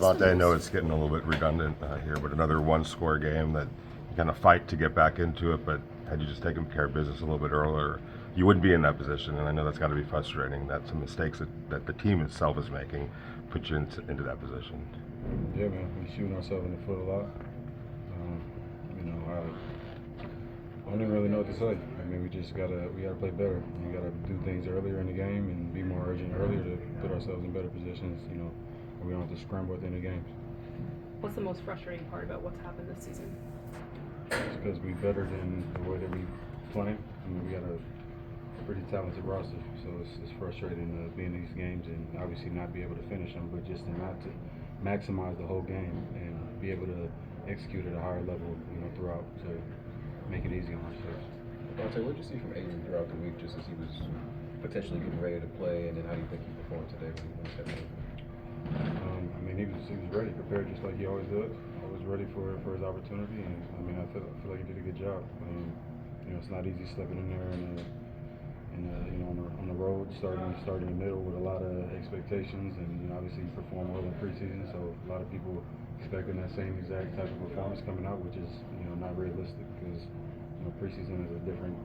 Davante, I know it's getting a little bit redundant here, but another one-score game that you kind of fight to get back into it, but had you just taken care of business a little bit earlier, you wouldn't be in that position, and I know that's got to be frustrating, that some mistakes that the team itself is making put you into that position. Yeah, man, we shooting ourselves in the foot a lot. I don't even really know what to say. I mean, we gotta play better. We gotta do things earlier in the game and be more urgent earlier to put ourselves in better positions. We don't have to scramble at the end of games. What's the most frustrating part about what's happened this season? It's because we better than the way that we play. I mean, we got a pretty talented roster, so it's frustrating to be in these games and obviously not be able to finish them, but just to not to maximize the whole game and be able to execute at a higher level, throughout to make it easy on ourselves. Davante, what did you see from Aiden throughout the week, just as he was potentially getting ready to play, and then how do you think he performed today when he stepped in? I mean, he was ready, prepared just like he always does. Always ready for his opportunity, and I mean, I feel like he did a good job. I mean, it's not easy stepping in there on the road, starting in the middle with a lot of expectations, and obviously he performed well in preseason, so a lot of people expecting that same exact type of performance coming out, which is not realistic because preseason is a different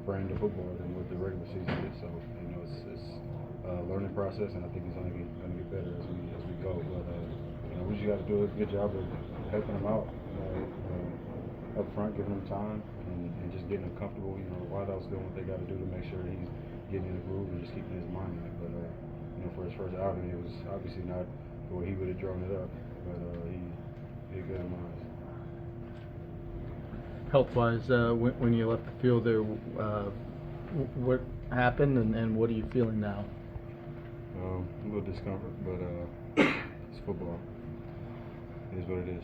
brand of football than what the regular season is. So it's a learning process, and I think he's only going to get better as we go. But we just got to do a good job of helping him out. Up front, giving him time and just getting him comfortable. The wideouts doing what they got to do to make sure that he's getting in the groove and just keeping his mind right. But for his first outing, it was obviously not the way he would have drawn it up. But he did good in my eyes. Health-wise, when you left the field there, what happened and what are you feeling now? A little discomfort, but it's football. It is what it is.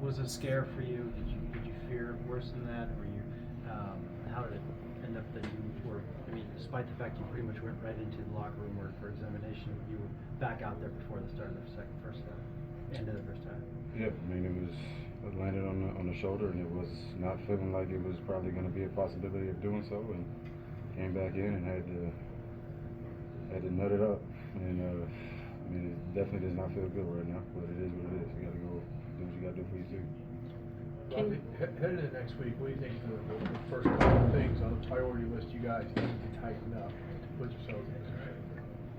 Was it a scare for you? Did you fear worse than that, or how did it end up that you were? I mean, despite the fact you pretty much went right into the locker room for examination, you were back out there before the start of the end of the first half. Yeah, I mean it landed on the shoulder, and it was not feeling like it was probably going to be a possibility of doing so, and came back in and had to nut it up, and I mean it definitely does not feel good right now, but it is what it is. You got to go do what you got to do for your team. Headed into next week, what do you think the first couple of things on the priority list you guys need to tighten up to put yourselves in?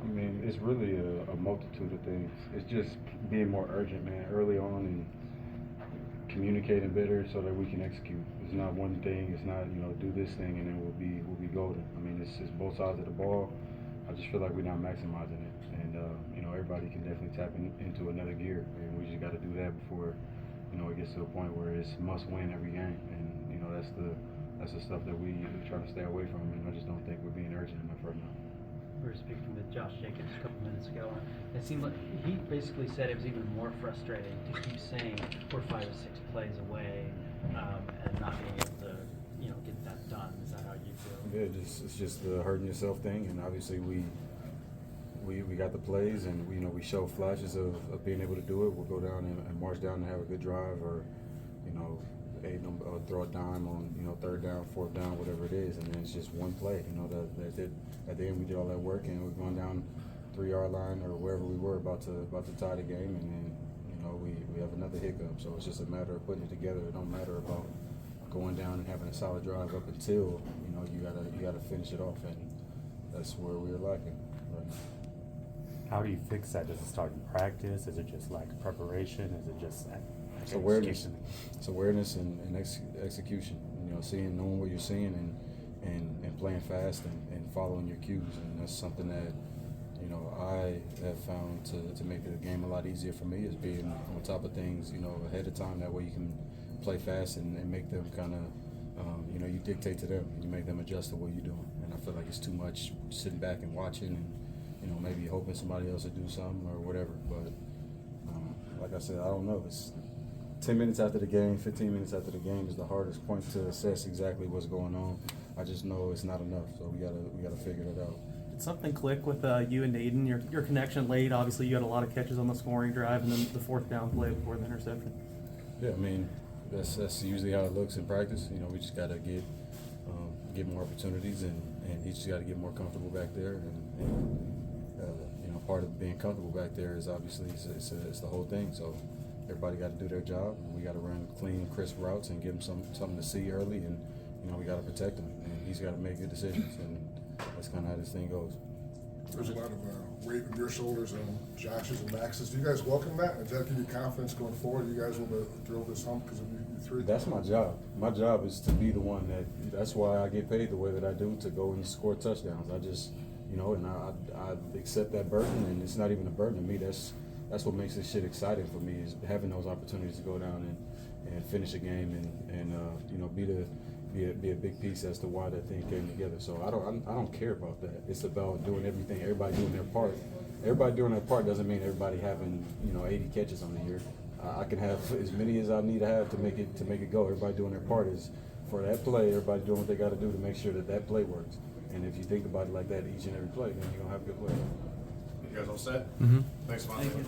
I mean, it's really a multitude of things. It's just being more urgent, man, early on, and communicating better so that we can execute. It's not one thing. It's not do this thing and then we'll be golden. I mean, it's both sides of the ball. I just feel like we're not maximizing it, and everybody can definitely tap into another gear, and we just got to do that before it gets to a point where it's must win every game, and that's the stuff that we try to stay away from, and I just don't think we're being urgent enough right now. We were speaking with Josh Jacobs a couple minutes ago, and it seemed like he basically said it was even more frustrating to keep saying we're 5 or 6 plays away and not being able to get that done. Is that how you feel? Yeah, it's just the hurting yourself thing, and obviously we got the plays, and we show flashes of being able to do it. We'll go down and march down and have a good drive, or throw a dime on third down, fourth down, whatever it is, and then it's just one play. That's it. At the end, we did all that work, and we're going down 3-yard line or wherever we were about to tie the game, and then we have another hiccup. So it's just a matter of putting it together. It don't matter about going down and having a solid drive up until you gotta finish it off, and that's where we were lacking right now. How do you fix that? Does it start in practice? Is it just like preparation? Is it just It's awareness. It's awareness and execution. Knowing what you're seeing and playing fast and following your cues, and that's something that I have found to make the game a lot easier for me, is being on top of things ahead of time. That way you can play fast and make them kind of you dictate to them and you make them adjust to what you're doing. And I feel like it's too much sitting back and watching and maybe hoping somebody else will do something or whatever. But like I said, I don't know. It's 10 minutes after the game, 15 minutes after the game is the hardest point to assess exactly what's going on. I just know it's not enough, so we gotta figure that out. Did something click with you and Aiden? Your connection late. Obviously, you had a lot of catches on the scoring drive, and then the fourth down play before the interception. Yeah, I mean that's usually how it looks in practice. We just gotta get more opportunities, and he just gotta get more comfortable back there, and part of being comfortable back there is obviously it's the whole thing. So everybody got to do their job. We got to run clean, crisp routes and give him something to see early, and we got to protect him. And he's got to make good decisions, and that's kind of how this thing goes. There's a lot of weight on your shoulders and Josh's and Max's. Do you guys welcome that? Does that give you confidence going forward? You guys will drill this hump because of you three? That's my job. My job is to be the one that's why I get paid the way that I do, to go and score touchdowns. I just, and I accept that burden, and it's not even a burden to me. That's what makes this shit exciting for me, is having those opportunities to go down and finish a game and be a big piece as to why that thing came together. So I don't care about that. It's about doing everything, everybody doing their part. Everybody doing their part doesn't mean everybody having 80 catches on the year. I can have as many as I need to have to make it go. Everybody doing their part is for that play. Everybody doing what they got to do to make sure that play works. And if you think about it like that each and every play, then you're gonna have a good play. You guys all set? Mm-hmm. Thanks, Davante.